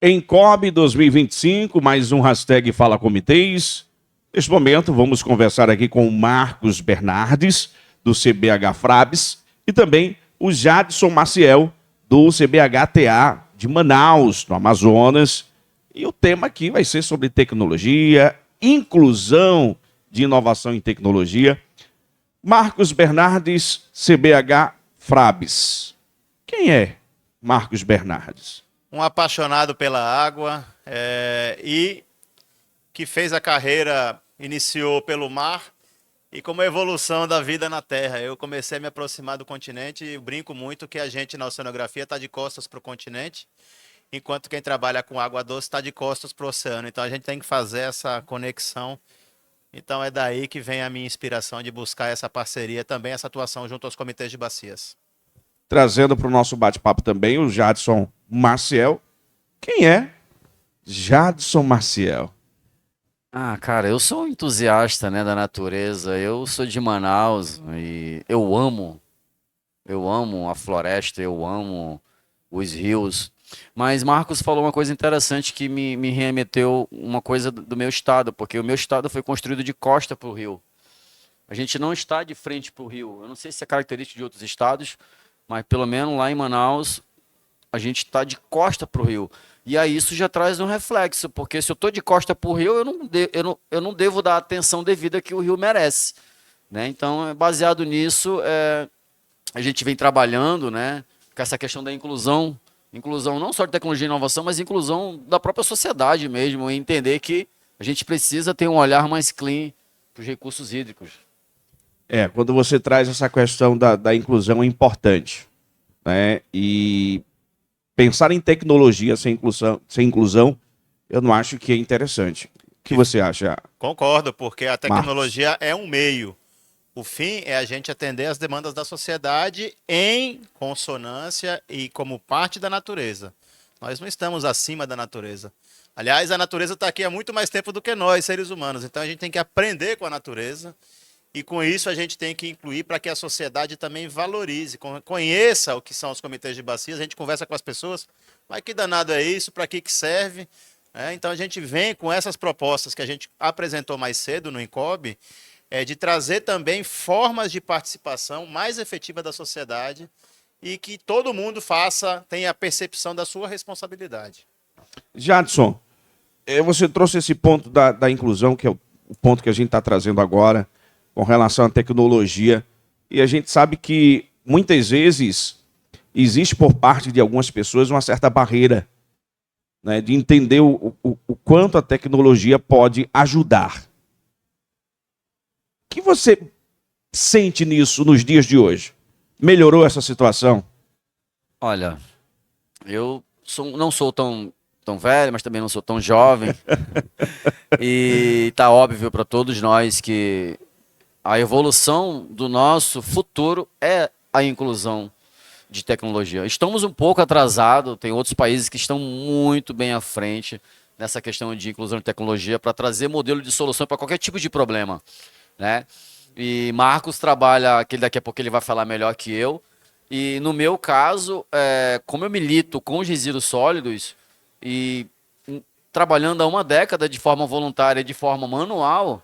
Encob 2025, mais um hashtag Fala Comitês. Neste momento, vamos conversar aqui com o Marcos Bernardes, do CBH Frabs, e também o Jadson Maciel, do CBH-TA de Manaus, no Amazonas. E o tema aqui vai ser sobre tecnologia, inclusão de inovação em tecnologia. Marcos Bernardes, CBH Frabs. Quem é Marcos Bernardes? Um apaixonado pela água e que fez a carreira, iniciou pelo mar e como a evolução da vida na Terra. Eu comecei a me aproximar do continente e brinco muito que a gente na oceanografia está de costas para o continente, enquanto quem trabalha com água doce está de costas para o oceano. Então a gente tem que fazer essa conexão. Então é daí que vem a minha inspiração de buscar essa parceria, também essa atuação junto aos comitês de bacias. Trazendo para o nosso bate-papo também o Jadson Maciel. Quem é Jadson Maciel? Cara, eu sou um entusiasta, né, da natureza. Eu sou de Manaus e eu amo a floresta, eu amo os rios. Mas Marcos falou uma coisa interessante que me remeteu uma coisa do meu estado, porque o meu estado foi construído de costa para o rio. A gente não está de frente para o rio. Eu não sei se é característica de outros estados, mas pelo menos lá em Manaus a gente está de costa para o rio. E aí isso já traz um reflexo, porque se eu estou de costa para o rio, eu não devo dar a atenção devida que o rio merece, né? Então, baseado nisso, a gente vem trabalhando, né, com essa questão da inclusão não só de tecnologia e inovação, mas inclusão da própria sociedade mesmo, e entender que a gente precisa ter um olhar mais clean para os recursos hídricos. Quando você traz essa questão da inclusão é importante, né? E pensar em tecnologia sem inclusão, eu não acho que é interessante. O que você acha? Concordo, porque a tecnologia Marcos é um meio. O fim é a gente atender às demandas da sociedade em consonância e como parte da natureza. Nós não estamos acima da natureza. Aliás, a natureza está aqui há muito mais tempo do que nós, seres humanos. Então a gente tem que aprender com a natureza e com isso a gente tem que incluir para que a sociedade também valorize, conheça o que são os comitês de bacias. A gente conversa com as pessoas, mas que danado é isso, para que serve? Então a gente vem com essas propostas que a gente apresentou mais cedo no Encob, de trazer também formas de participação mais efetiva da sociedade e que todo mundo tenha a percepção da sua responsabilidade. Jadson, você trouxe esse ponto da inclusão, que é o ponto que a gente está trazendo agora, com relação à tecnologia, e a gente sabe que muitas vezes existe por parte de algumas pessoas uma certa barreira, né, de entender o quanto a tecnologia pode ajudar. O que você sente nisso nos dias de hoje? Melhorou essa situação? Olha, eu não sou tão velho, mas também não sou tão jovem. E tá óbvio para todos nós que a evolução do nosso futuro é a inclusão de tecnologia. Estamos um pouco atrasados, tem outros países que estão muito bem à frente nessa questão de inclusão de tecnologia para trazer modelo de solução para qualquer tipo de problema, né? E Marcos trabalha, que daqui a pouco ele vai falar melhor que eu, e no meu caso, como eu milito com os resíduos sólidos e trabalhando há uma década de forma voluntária, de forma manual,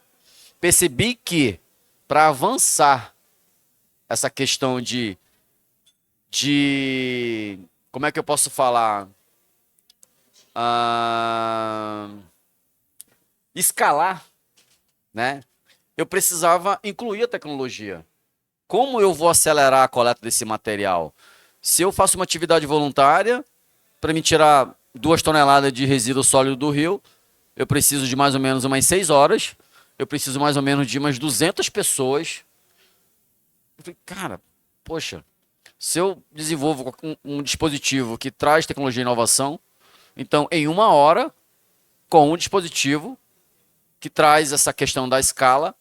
percebi que para avançar essa questão de como é que eu posso falar? Escalar, né? Eu precisava incluir a tecnologia. Como eu vou acelerar a coleta desse material? Se eu faço uma atividade voluntária, para me tirar 2 toneladas de resíduo sólido do rio, eu preciso de mais ou menos umas 6 horas, eu preciso mais ou menos de umas 200 pessoas. Eu falei, cara, poxa, se eu desenvolvo um dispositivo que traz tecnologia e inovação, então em 1 hora, com um dispositivo que traz essa questão da escala,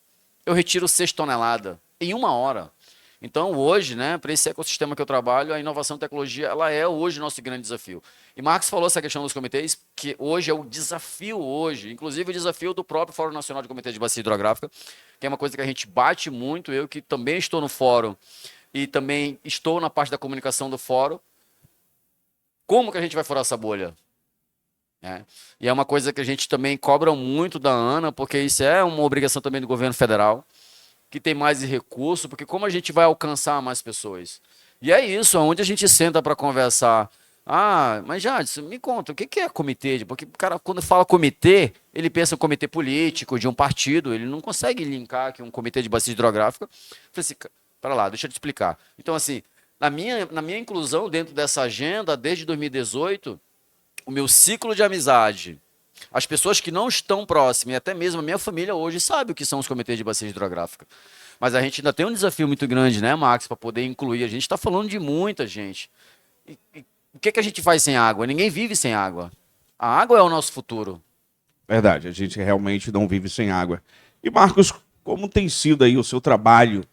eu retiro 6 toneladas em 1 hora. Então hoje, né, para esse ecossistema que eu trabalho, a inovação e tecnologia, ela é hoje o nosso grande desafio. E Marcos falou essa questão dos comitês, que hoje é o desafio hoje, inclusive o desafio do próprio Fórum Nacional de Comitê de Bacia Hidrográfica, que é uma coisa que a gente bate muito, eu que também estou no fórum e também estou na parte da comunicação do fórum. Como que a gente vai furar essa bolha? né? E é uma coisa que a gente também cobra muito da ANA, porque isso é uma obrigação também do governo federal, que tem mais recurso, porque como a gente vai alcançar mais pessoas? E é isso, onde a gente senta para conversar. Ah, mas Jadson, me conta, o que é comitê? Porque o cara, quando fala comitê, ele pensa em comitê político, de um partido, ele não consegue linkar que um comitê de bacia hidrográfica. Eu falei assim, para lá, deixa eu te explicar. Então, assim, na minha inclusão dentro dessa agenda, desde 2018, o meu ciclo de amizade, as pessoas que não estão próximas, e até mesmo a minha família hoje sabe o que são os comitês de bacia hidrográfica. Mas a gente ainda tem um desafio muito grande, né, Max, para poder incluir. A gente está falando de muita gente. E o que a gente faz sem água? Ninguém vive sem água. A água é o nosso futuro. Verdade, a gente realmente não vive sem água. E Marcos, como tem sido aí o seu trabalho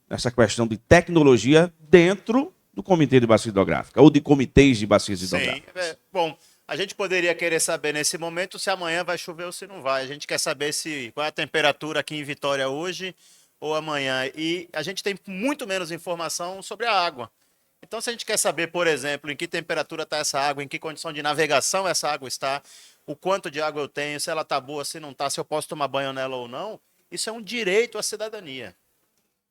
nessa questão de tecnologia dentro do Comitê de Bacia Hidrográfica, ou de comitês de bacias hidrográficas? Sim, bom, a gente poderia querer saber nesse momento se amanhã vai chover ou se não vai. A gente quer saber qual é a temperatura aqui em Vitória hoje ou amanhã. E a gente tem muito menos informação sobre a água. Então, se a gente quer saber, por exemplo, em que temperatura está essa água, em que condição de navegação essa água está, o quanto de água eu tenho, se ela está boa, se não está, se eu posso tomar banho nela ou não, isso é um direito à cidadania.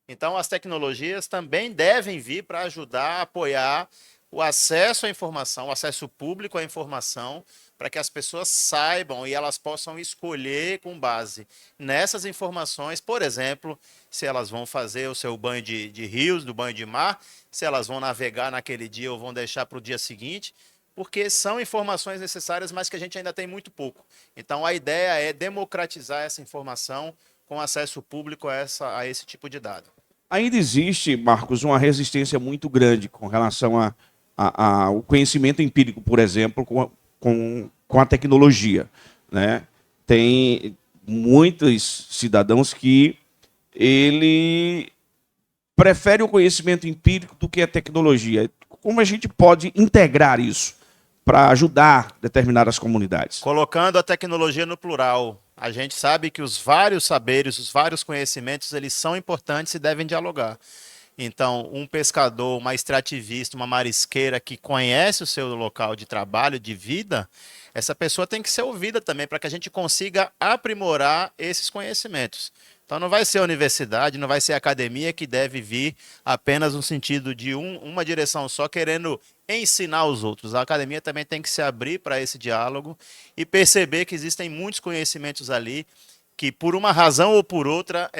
Então, as tecnologias também devem vir para ajudar a apoiar o acesso à informação, o acesso público à informação, para que as pessoas saibam e elas possam escolher com base nessas informações, por exemplo, se elas vão fazer o seu banho de rios, do banho de mar, se elas vão navegar naquele dia ou vão deixar para o dia seguinte, porque são informações necessárias, mas que a gente ainda tem muito pouco. Então, a ideia é democratizar essa informação com acesso público a esse tipo de dado. Ainda existe, Marcos, uma resistência muito grande com relação ao conhecimento empírico, por exemplo, com a tecnologia, né? Tem muitos cidadãos que ele prefere o conhecimento empírico do que a tecnologia. Como a gente pode integrar isso para ajudar determinadas comunidades? Colocando a tecnologia no plural. A gente sabe que os vários saberes, os vários conhecimentos, eles são importantes e devem dialogar. Então, um pescador, uma extrativista, uma marisqueira que conhece o seu local de trabalho, de vida, essa pessoa tem que ser ouvida também para que a gente consiga aprimorar esses conhecimentos. Então, não vai ser a universidade, não vai ser a academia que deve vir apenas no sentido de uma direção só, querendo ensinar os outros. A academia também tem que se abrir para esse diálogo e perceber que existem muitos conhecimentos ali que, por uma razão ou por outra,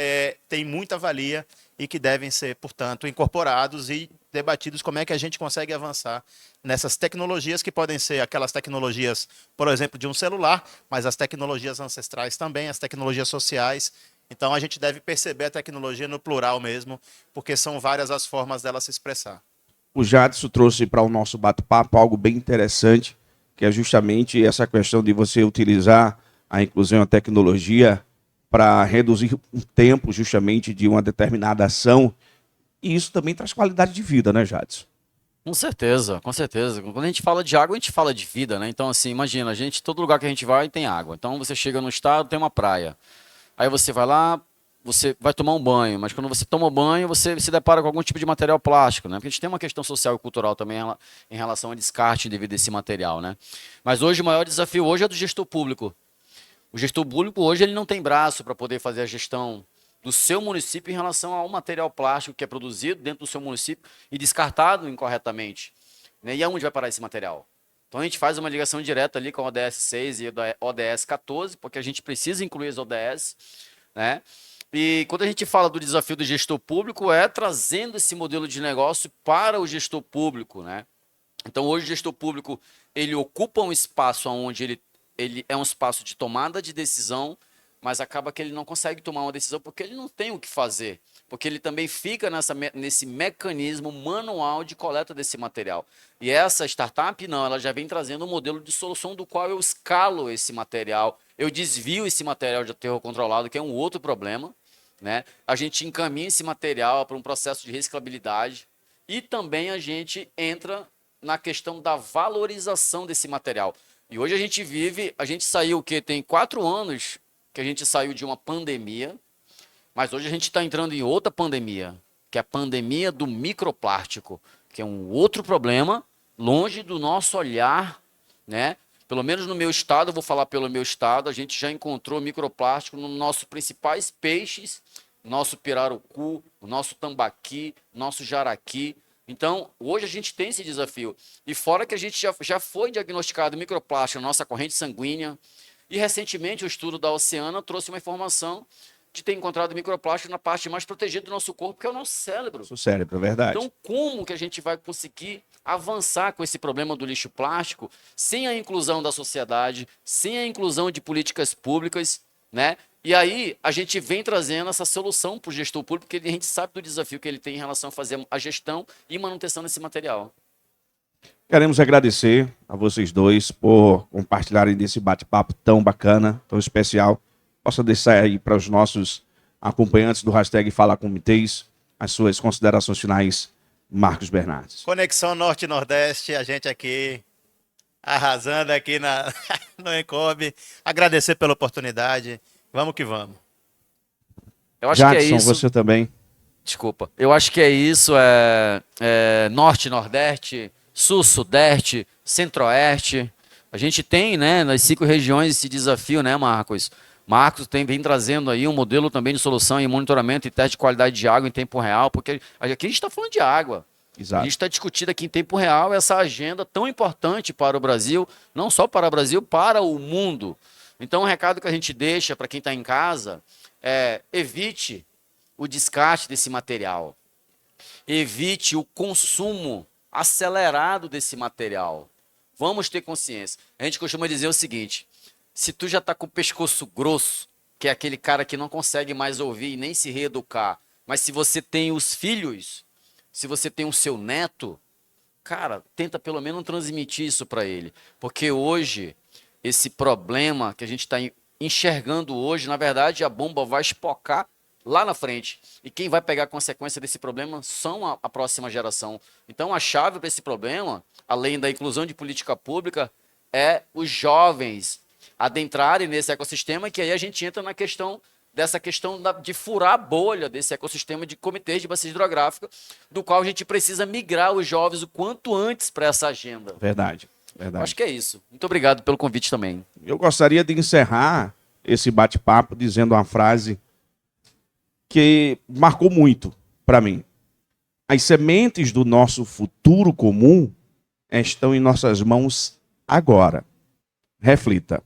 têm muita valia e que devem ser, portanto, incorporados e debatidos como é que a gente consegue avançar nessas tecnologias que podem ser aquelas tecnologias, por exemplo, de um celular, mas as tecnologias ancestrais também, as tecnologias sociais. Então, a gente deve perceber a tecnologia no plural mesmo, porque são várias as formas dela se expressar. O Jadson trouxe para o nosso bate-papo algo bem interessante, que é justamente essa questão de você utilizar a inclusão e a tecnologia para reduzir o tempo justamente de uma determinada ação. E isso também traz qualidade de vida, né, Jadson? Com certeza, com certeza. Quando a gente fala de água, a gente fala de vida, né? Então, assim, imagina, todo lugar que a gente vai tem água. Então, você chega no estado, tem uma praia. Aí você vai lá, você vai tomar um banho, mas quando você toma banho, você se depara com algum tipo de material plástico, né? Porque a gente tem uma questão social e cultural também em relação ao descarte devido a esse material, né? Mas hoje o maior desafio hoje é do gestor público. O gestor público hoje ele não tem braço para poder fazer a gestão do seu município em relação ao material plástico que é produzido dentro do seu município e descartado incorretamente, né? E aonde vai parar esse material? Então a gente faz uma ligação direta ali com a ODS 6 e a ODS 14, porque a gente precisa incluir as ODS, né? E quando a gente fala do desafio do gestor público, é trazendo esse modelo de negócio para o gestor público, né? Então hoje o gestor público, ele ocupa um espaço onde ele é um espaço de tomada de decisão, mas acaba que ele não consegue tomar uma decisão porque ele não tem o que fazer, porque ele também fica nesse mecanismo manual de coleta desse material. E essa startup, não, ela já vem trazendo um modelo de solução do qual eu escalo esse material, eu desvio esse material de aterro controlado, que é um outro problema, né? A gente encaminha esse material para um processo de reciclabilidade e também a gente entra na questão da valorização desse material. E hoje a gente saiu o quê? Tem 4 anos que a gente saiu de uma pandemia, mas hoje a gente está entrando em outra pandemia, que é a pandemia do microplástico, que é um outro problema, longe do nosso olhar, né? Pelo menos no meu estado, eu vou falar pelo meu estado, a gente já encontrou microplástico nos nossos principais peixes, nosso pirarucu, o nosso tambaqui, nosso jaraqui. Então, hoje a gente tem esse desafio. E fora que a gente já foi diagnosticado microplástico na nossa corrente sanguínea, e recentemente o estudo da Oceana trouxe uma informação de ter encontrado microplástico na parte mais protegida do nosso corpo, que é o nosso cérebro. Nosso cérebro, é verdade. Então, como que a gente vai conseguir avançar com esse problema do lixo plástico sem a inclusão da sociedade, sem a inclusão de políticas públicas, né? E aí a gente vem trazendo essa solução para o gestor público, porque a gente sabe do desafio que ele tem em relação a fazer a gestão e manutenção desse material. Queremos agradecer a vocês dois por compartilharem desse bate-papo tão bacana, tão especial. Posso deixar aí para os nossos acompanhantes do hashtag Fala Comitês as suas considerações finais, Marcos Bernardes. Conexão Norte e Nordeste, a gente aqui arrasando aqui no Encob. Agradecer pela oportunidade. Vamos que vamos. Eu acho Jackson, que é isso. você também. Desculpa. Eu acho que é isso. Norte, Nordeste, Sul, Sudeste, Centro-Oeste. A gente tem, né, nas 5 regiões esse desafio, né, Marcos? Marcos vem trazendo aí um modelo também de solução em monitoramento e teste de qualidade de água em tempo real, porque aqui a gente está falando de água. Exato. A gente está discutindo aqui em tempo real essa agenda tão importante para o Brasil, não só para o Brasil, para o mundo. Então, o recado que a gente deixa para quem está em casa é: evite o descarte desse material. Evite o consumo acelerado desse material. Vamos ter consciência. A gente costuma dizer o seguinte: se tu já está com o pescoço grosso, que é aquele cara que não consegue mais ouvir e nem se reeducar, mas se você tem os filhos, se você tem o seu neto, cara, tenta pelo menos transmitir isso para ele. Porque hoje, esse problema que a gente está enxergando hoje, na verdade, a bomba vai espocar lá na frente. E quem vai pegar a consequência desse problema são a próxima geração. Então, a chave para esse problema, além da inclusão de política pública, é os jovens adentrarem nesse ecossistema, que aí a gente entra na questão de furar a bolha desse ecossistema de comitês de bacia hidrográfica, do qual a gente precisa migrar os jovens o quanto antes para essa agenda. Verdade, verdade. Acho que é isso. Muito obrigado pelo convite também. Eu gostaria de encerrar esse bate-papo dizendo uma frase que marcou muito para mim. As sementes do nosso futuro comum estão em nossas mãos agora. Reflita.